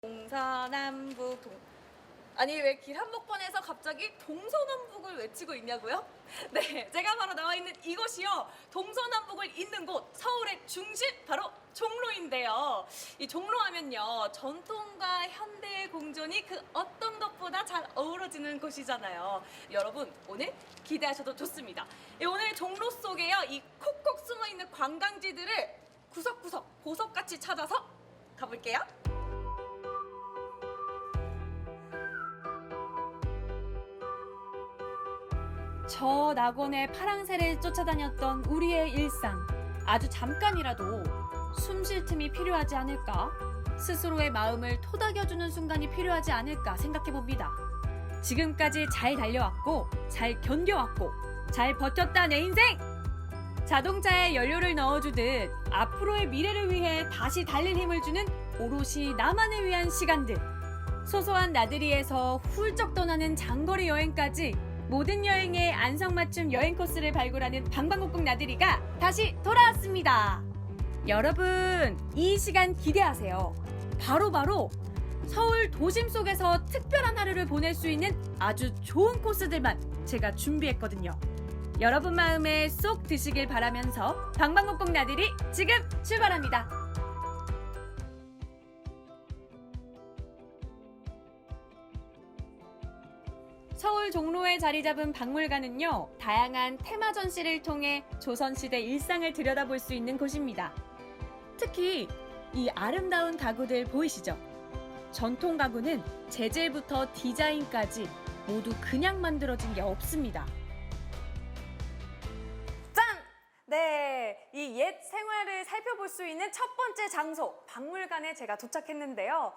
동서남북 아니 왜 길 한복판에서 갑자기 동서남북을 외치고 있냐고요? 네, 제가 바로 나와 있는 이곳이요, 동서남북을 잇는 곳, 서울의 중심 바로 종로인데요. 이 종로하면요, 전통과 현대의 공존이 그 어떤 것보다 잘 어우러지는 곳이잖아요. 여러분, 오늘 기대하셔도 좋습니다. 오늘 종로 속에요, 이 콕콕 숨어있는 관광지들을 구석구석 보석같이 찾아서 가볼게요. 저 낙원의 파랑새를 쫓아다녔던 우리의 일상. 아주 잠깐이라도 숨 쉴 틈이 필요하지 않을까? 스스로의 마음을 토닥여주는 순간이 필요하지 않을까 생각해봅니다. 지금까지 잘 달려왔고, 잘 견뎌왔고, 잘 버텼다 내 인생! 자동차에 연료를 넣어주듯 앞으로의 미래를 위해 다시 달릴 힘을 주는 오롯이 나만을 위한 시간들. 소소한 나들이에서 훌쩍 떠나는 장거리 여행까지 모든 여행의 안성맞춤 여행 코스를 발굴하는 방방곡곡 나들이가 다시 돌아왔습니다. 여러분, 이 시간 기대하세요. 바로 서울 도심 속에서 특별한 하루를 보낼 수 있는 아주 좋은 코스들만 제가 준비했거든요. 여러분 마음에 쏙 드시길 바라면서 방방곡곡 나들이 지금 출발합니다. 서울 종로에 자리 잡은 박물관은요, 다양한 테마 전시를 통해 조선시대 일상을 들여다볼 수 있는 곳입니다. 특히 이 아름다운 가구들 보이시죠? 전통 가구는 재질부터 디자인까지 모두 그냥 만들어진 게 없습니다. 짠! 네, 이 옛 생활을 살펴볼 수 있는 첫 번째 장소, 박물관에 제가 도착했는데요.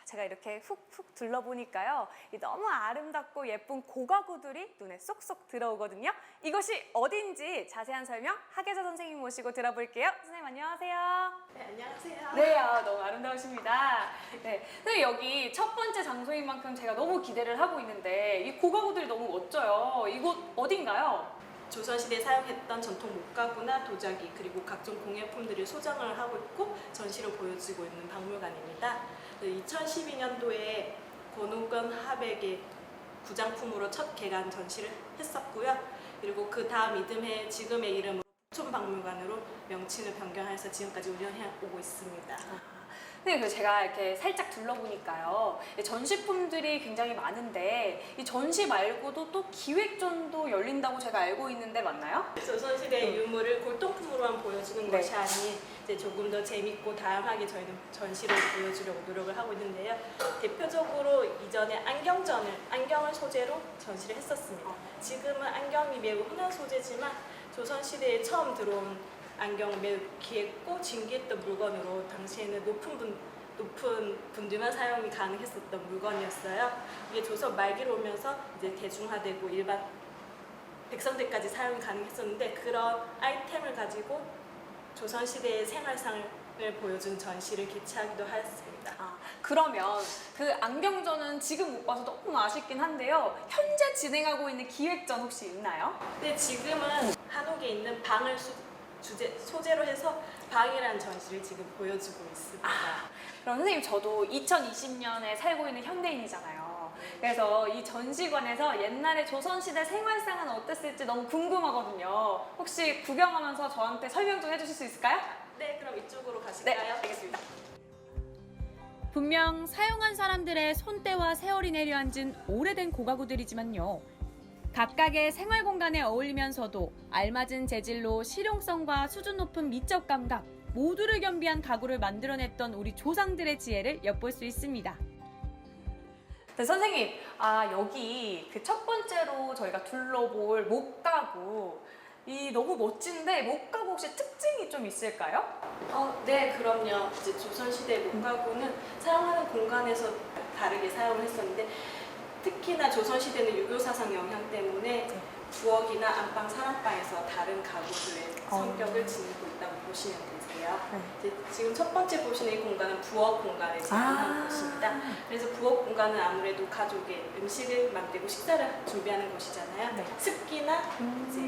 제가 이렇게 훅훅 둘러보니까요, 너무 아름답고 예쁜 고가구들이 눈에 쏙쏙 들어오거든요. 이것이 어딘지 자세한 설명 하계자 선생님 모시고 들어볼게요. 선생님 안녕하세요. 네, 안녕하세요. 네, 너무 아름다우십니다. 네, 선생님 여기 첫 번째 장소인 만큼 제가 너무 기대를 하고 있는데 이 고가구들이 너무 멋져요. 이곳 어딘가요? 조선시대에 사용했던 전통 목가구나 도자기 그리고 각종 공예품들을 소장을 하고 있고 전시로 보여지고 있는 박물관입니다. 2012년도에 권오건 화백의 구장품으로 첫 개관 전시를 했었고요. 그리고 그 다음 이듬해 지금의 이름으로 북촌박물관으로 명칭을 변경해서 지금까지 운영해 오고 있습니다. 네, 제가 이렇게 살짝 둘러보니까요, 전시품들이 굉장히 많은데 이 전시 말고도 또 기획전도 열린다고 제가 알고 있는데 맞나요? 조선시대의 유물을 골동품으로만 보여주는 네. 것이 아닌 이제 조금 더 재밌고 다양하게 저희는 전시를 보여주려고 노력을 하고 있는데요. 대표적으로 이전에 안경을 소재로 전시를 했었습니다. 지금은 안경이 매우 흔한 소재지만 조선시대에 처음 들어온 안경은 매우 귀했고 진귀했던 물건으로 당시에는 높은 분들만 사용이 가능했었던 물건이었어요. 이게 조선 말기로 오면서 이제 대중화되고 일반 백성들까지 사용이 가능했었는데 그런 아이템을 가지고 조선시대의 생활상을 보여준 전시를 개최하기도 하였습니다. 그러면 그 안경전은 지금 못 봐서 너무 아쉽긴 한데요. 현재 진행하고 있는 기획전 혹시 있나요? 근데 지금은 한옥에 있는 방을 소재로 해서 방이라는 전시를 지금 보여주고 있습니다. 그럼 선생님, 저도 2020년에 살고 있는 현대인이잖아요. 그래서 이 전시관에서 옛날에 조선시대 생활상은 어땠을지 너무 궁금하거든요. 혹시 구경하면서 저한테 설명 좀 해주실 수 있을까요? 네, 그럼 이쪽으로 가실까요? 네, 알겠습니다. 분명 사용한 사람들의 손때와 세월이 내려앉은 오래된 고가구들이지만요, 각각의 생활 공간에 어울리면서도 알맞은 재질로 실용성과 수준 높은 미적 감각 모두를 겸비한 가구를 만들어냈던 우리 조상들의 지혜를 엿볼 수 있습니다. 네, 선생님, 여기 그 첫 번째로 저희가 둘러볼 목가구, 이 너무 멋진데 목가구 혹시 특징이 좀 있을까요? 네, 그럼요. 이제 조선시대 목가구는 사용하는 공간에서 다르게 사용을 했었는데 특히나 조선시대는 유교사상 영향 때문에 부엌이나 안방, 사랑방에서 다른 가구들의 성격을 지니고 있다고 보시면 되세요. 이제 지금 첫 번째 보시는 이 공간은 부엌 공간을 제한한 곳입니다. 그래서 부엌 공간은 아무래도 가족의 음식을 만들고 식사를 준비하는 곳이잖아요. 습기나 이제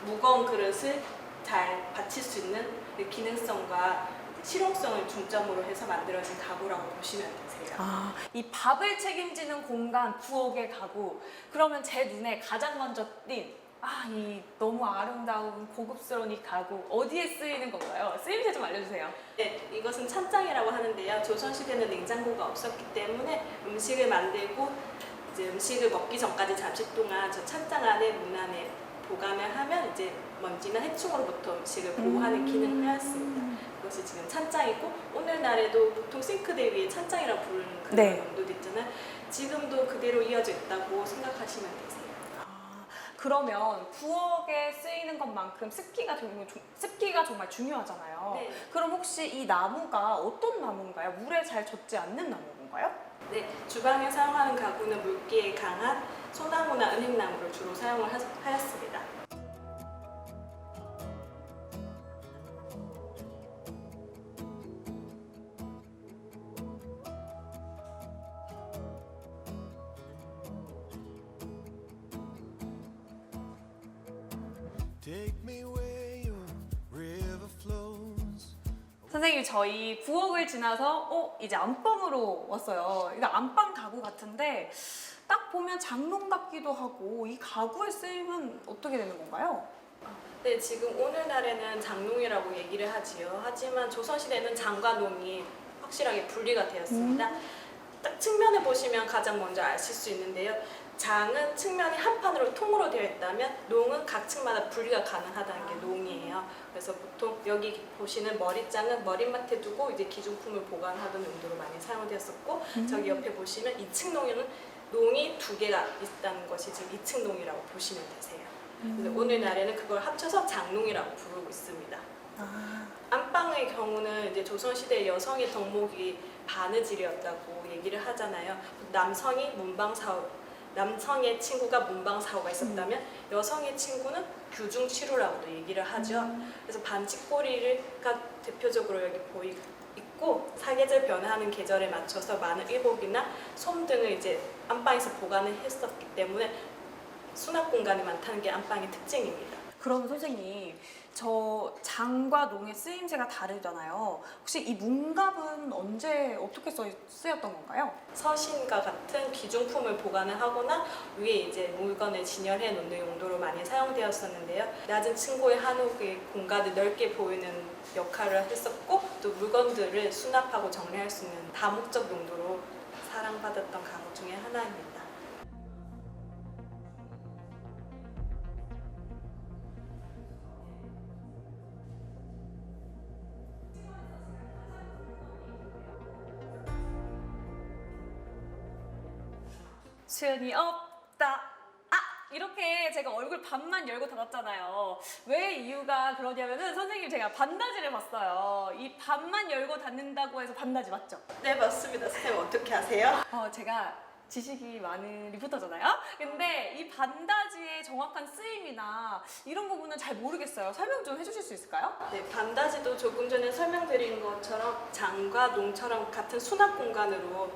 무거운 그릇을 잘 받칠 수 있는 기능성과 실용성을 중점으로 해서 만들어진 가구라고 보시면 되세요. 아, 이 밥을 책임지는 공간, 부엌의 가구. 그러면 제 눈에 가장 먼저 띈, 이 너무 아름다운 고급스러운 이 가구 어디에 쓰이는 건가요? 쓰임새 좀 알려주세요. 네, 이것은 찬장이라고 하는데요. 조선시대는 냉장고가 없었기 때문에 음식을 만들고 이제 음식을 먹기 전까지 잠시 동안 저 찬장 안에 문 안에 보관을 하면 이제 먼지나 해충으로부터 음식을 보호하는 기능을 하였습니다. 그것이 지금 찬장이고 오늘날에도 보통 싱크대 위에 찬장이라고 부르는 그런 네. 용도도 있잖아요. 지금도 그대로 이어져 있다고 생각하시면 되세요. 그러면 부엌에 쓰이는 것만큼 습기가 정말 중요하잖아요. 네. 그럼 혹시 이 나무가 어떤 나무인가요? 물에 잘 젖지 않는 나무인가요? 네, 주방에 사용하는 가구는 물기에 강한 소나무나 은행나무를 주로 사용을 하였습니다. Take me where your river flows. 선생님, 저희 부엌을 지나서 이제 안방으로 왔어요. 이거 안방 가구 같은데 딱 보면 장롱 같기도 하고 이 가구의 쓰임은 어떻게 되는 건가요? 네, 지금 오늘날에는 장롱이라고 얘기를 하지요. 하지만 조선시대는 장과 농이 확실하게 분리가 되었습니다. 딱 측면에 보시면 가장 먼저 아실 수 있는데요. 장은 측면이 한 판으로 통으로 되어 있다면 농은 각 층마다 분리가 가능하다는 게 농이에요. 그래서 보통 여기 보시는 머리장은 머리맡에 두고 이제 기중품을 보관하던 용도로 많이 사용되었었고 저기 옆에 보시면 2층 농에는 농이 2개가 있다는 것이 지금 2층 농이라고 보시면 되세요. 그래서 오늘날에는 그걸 합쳐서 장농이라고 부르고 있습니다. 안방의 경우는 이제 조선시대 여성의 덕목이 바느질이었다고 얘기를 하잖아요. 남성의 친구가 문방사오가 있었다면 여성의 친구는 규중치루라고도 얘기를 하죠. 그래서 반칙꼬리가 대표적으로 여기 있고 사계절 변화하는 계절에 맞춰서 많은 의복이나 솜 등을 이제 안방에서 보관을 했었기 때문에 수납 공간이 많다는 게 안방의 특징입니다. 그럼 선생님, 저 장과 농의 쓰임새가 다르잖아요. 혹시 이 문갑은 언제 어떻게 쓰였던 건가요? 서신과 같은 귀중품을 보관을 하거나 위에 이제 물건을 진열해 놓는 용도로 많이 사용되었었는데요. 낮은 층고의 한옥의 공간을 넓게 보이는 역할을 했었고 또 물건들을 수납하고 정리할 수 있는 다목적 용도로 사랑받았던 가구 중에 하나입니다. 수연이 없다. 이렇게 제가 얼굴 반만 열고 닫았잖아요. 왜 이유가 그러냐면은 선생님, 제가 반다지를 봤어요. 이 반만 열고 닫는다고 해서 반다지 맞죠? 네, 맞습니다. 선생님 어떻게 하세요? 제가 지식이 많은 리포터잖아요. 근데 이 반다지의 정확한 쓰임이나 이런 부분은 잘 모르겠어요. 설명 좀 해주실 수 있을까요? 네, 반다지도 조금 전에 설명드린 것처럼 장과 농처럼 같은 수납 공간으로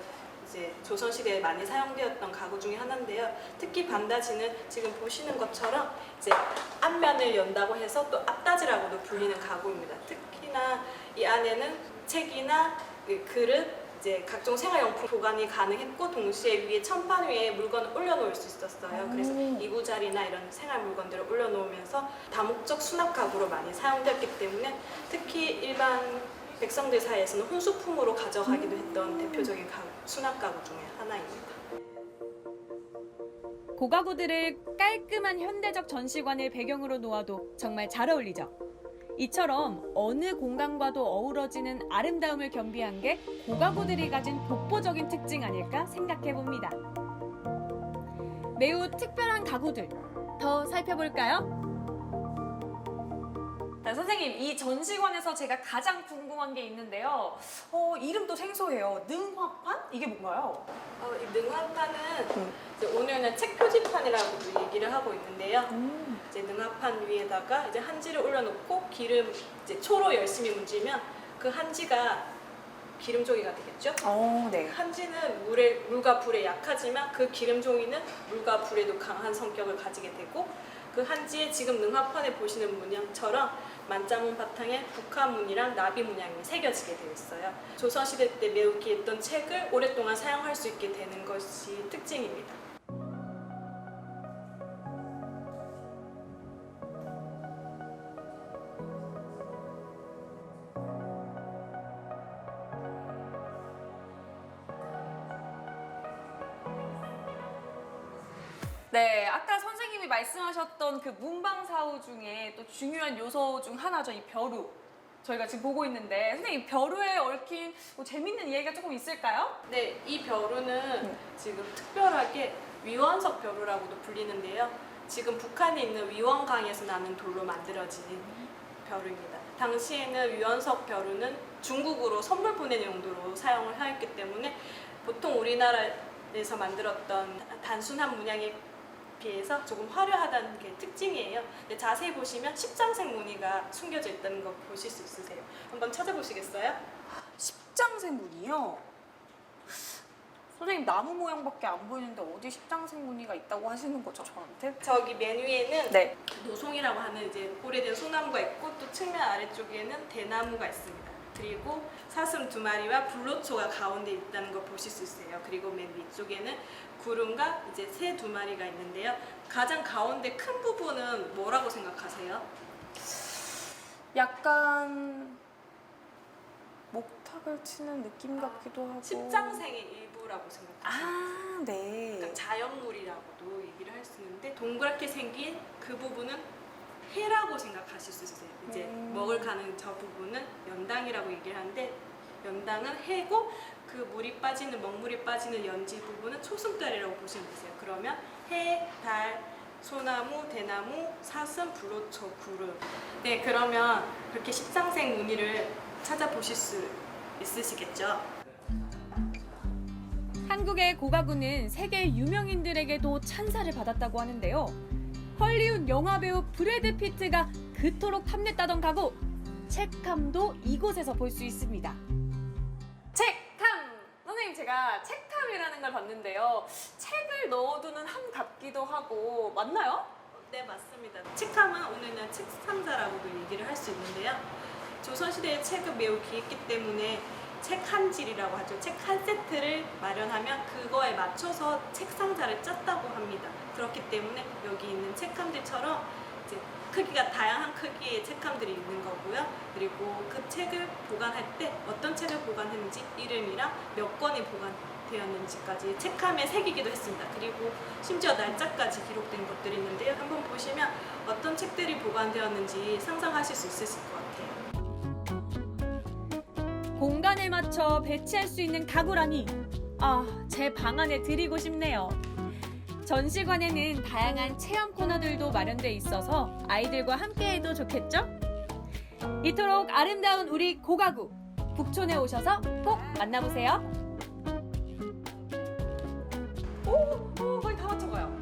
이제 조선시대에 많이 사용되었던 가구 중에 하나인데요. 특히 반다지는 지금 보시는 것처럼 이제 앞면을 연다고 해서 또 앞다지라고도 불리는 가구입니다. 특히나 이 안에는 책이나 그릇, 이제 각종 생활용품 보관이 가능했고 동시에 위에 천판 위에 물건을 올려놓을 수 있었어요. 그래서 이부자리나 이런 생활 물건들을 올려놓으면서 다목적 수납 가구로 많이 사용되었기 때문에 특히 일반 백성들 사이에서는 혼수품으로 가져가기도 했던 대표적인 수납 가구 중에 하나입니다. 고가구들을 깔끔한 현대적 전시관을 배경으로 놓아도 정말 잘 어울리죠. 이처럼 어느 공간과도 어우러지는 아름다움을 겸비한 게 고가구들이 가진 독보적인 특징 아닐까 생각해봅니다. 매우 특별한 가구들, 더 살펴볼까요? 선생님, 이 전시관에서 제가 가장 궁금한 게 있는데요. 이름도 생소해요. 능화판? 이게 뭔가요? 이 능화판은 이제 오늘은 책 표지판이라고도 얘기를 하고 있는데요. 이제 능화판 위에다가 이제 한지를 올려놓고 기름 이제 초로 열심히 문지면 그 한지가 기름종이가 되겠죠. 네. 한지는 물과 불에 약하지만 그 기름종이는 물과 불에도 강한 성격을 가지게 되고 그 한지에 지금 능화판에 보시는 문양처럼 만자문 바탕에 북한문이랑 나비 문양이 새겨지게 되어 있어요. 조선시대 때 매우 귀했던 책을 오랫동안 사용할 수 있게 되는 것이 특징입니다. 네, 아까 선생님이 말씀하셨던 그 문방사우 중에 또 중요한 요소 중 하나죠, 이 벼루. 저희가 지금 보고 있는데 선생님 벼루에 얽힌 뭐 재밌는 이야기가 조금 있을까요? 네, 이 벼루는 지금 특별하게 위원석 벼루라고도 불리는데요. 지금 북한에 있는 위원강에서 나는 돌로 만들어진 벼루입니다. 당시에는 위원석 벼루는 중국으로 선물 보내는 용도로 사용을 하였기 때문에 보통 우리나라에서 만들었던 단순한 문양에 비해서 조금 화려하다는 게 특징이에요. 근데 자세히 보시면 십장색 무늬가 숨겨져 있다는 거 보실 수 있으세요. 한번 찾아보시겠어요? 십장생문이요? 선생님 나무 모양밖에 안 보이는데 어디 십장생무늬가 있다고 하시는 거죠, 저한테? 저기 맨 위에는 네. 노송이라고 하는 이제 오래된 소나무가 있고 또 측면 아래쪽에는 대나무가 있습니다. 그리고 사슴 2마리와 불로초가 가운데 있다는 걸 보실 수 있어요. 그리고 맨 위쪽에는 구름과 이제 새 2마리가 있는데요. 가장 가운데 큰 부분은 뭐라고 생각하세요? 약간 목탁을 치는 느낌 같기도 하고. 십장생의 일부라고 생각하세요. 아, 네. 그러니까 자연물이라고도 얘기를 할 수 있는데 동그랗게 생긴 그 부분은 해라고 생각하실 수 있어요. 이제 먹을 가는 저 부분은 연당이라고 얘기를 하는데 연당은 해고 그 물이 빠지는 먹물이 빠지는 연지 부분은 초승달이라고 보시면 되세요. 그러면 해, 달, 소나무, 대나무, 사슴, 불로초, 구름. 네, 그러면 그렇게 십장생 무늬를 찾아보실 수 있으시겠죠? 한국의 고가구는 세계 유명인들에게도 찬사를 받았다고 하는데요. 헐리우드 영화배우 브래드 피트가 그토록 탐냈다던 가구, 책함도 이곳에서 볼 수 있습니다. 책함! 선생님, 제가 책함이라는 걸 봤는데요. 책을 넣어두는 함 같기도 하고 맞나요? 네, 맞습니다. 책함은 오늘날 책 상자라고도 얘기를 할 수 있는데요. 조선시대의 책은 매우 귀했기 때문에 책 한 질이라고 하죠. 책 한 세트를 마련하면 그거에 맞춰서 책 상자를 짰다고 합니다. 그렇기 때문에 여기 있는 책함들처럼 이제 크기가 다양한 크기의 책함들이 있는 거고요. 그리고 그 책을 보관할 때 어떤 책을 보관했는지 이름이랑 몇 권이 보관되었는지까지 책함에 새기기도 했습니다. 그리고 심지어 날짜까지 기록된 것들이 있는데요. 한번 보시면 어떤 책들이 보관되었는지 상상하실 수 있으실 것 같아요. 공간에 맞춰 배치할 수 있는 가구라니, 제 방 안에 드리고 싶네요. 전시관에는 다양한 체험 코너들도 마련돼 있어서 아이들과 함께해도 좋겠죠? 이토록 아름다운 우리 고가구, 북촌에 오셔서 꼭 만나보세요. 거의 다 맞춰가요.